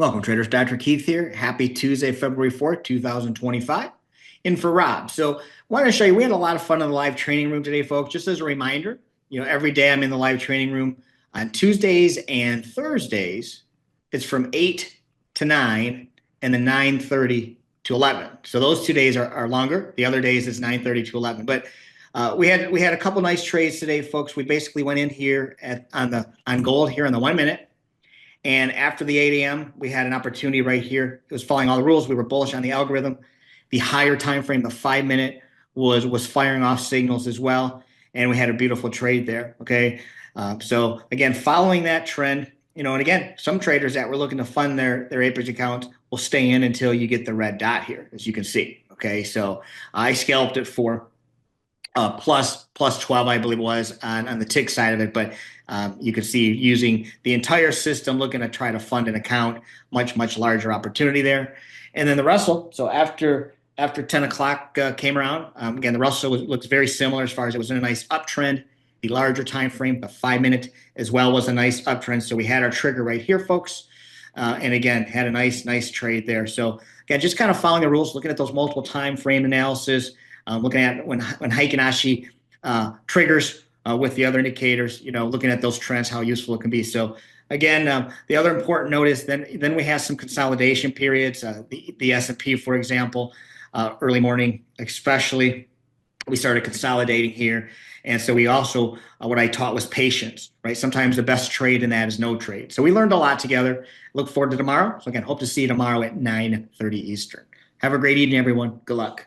Welcome, traders. Dr. Keith here. Happy Tuesday, February 4th, 2025. In for Rob. So, wanted to show you, we had a lot of fun in the live training room today, folks. Just as a reminder, every day I'm in the live training room on Tuesdays and Thursdays. It's from 8 to 9 and then 9:30 to 11. So, those 2 days are longer. The other days is 9:30 to 11. But we had a couple nice trades today, folks. We basically went in here on gold here in the 1 minute. And after the 8 a.m., we had an opportunity right here. It was following all the rules. We were bullish on the algorithm. The higher time frame, the 5 minute, was firing off signals as well, and we had a beautiful trade there. Okay, so again, following that trend, and again, some traders that were looking to fund their acreage account will stay in until you get the red dot here, as you can see. Okay, so I scalped it for plus 12, I believe it was on the tick side of it. But you can see using the entire system, looking to try to fund an account, much larger opportunity there. And then the Russell. So after 10 o'clock came around, again, the Russell looks very similar as far as it was in a nice uptrend. The larger time frame, the 5 minute as well, was a nice uptrend. So we had our trigger right here, folks. And again, had a nice trade there. So again, just kind of following the rules, looking at those multiple time frame analysis, looking at when Heikin-Ashi triggers with the other indicators, looking at those trends, how useful it can be. So again, the other important note is then we have some consolidation periods. The S&P, for example, early morning especially, we started consolidating here. And so we also, what I taught was patience, right? Sometimes the best trade in that is no trade. So we learned a lot together. Look forward to tomorrow. So again, hope to see you tomorrow at 9:30 Eastern. Have a great evening, everyone. Good luck.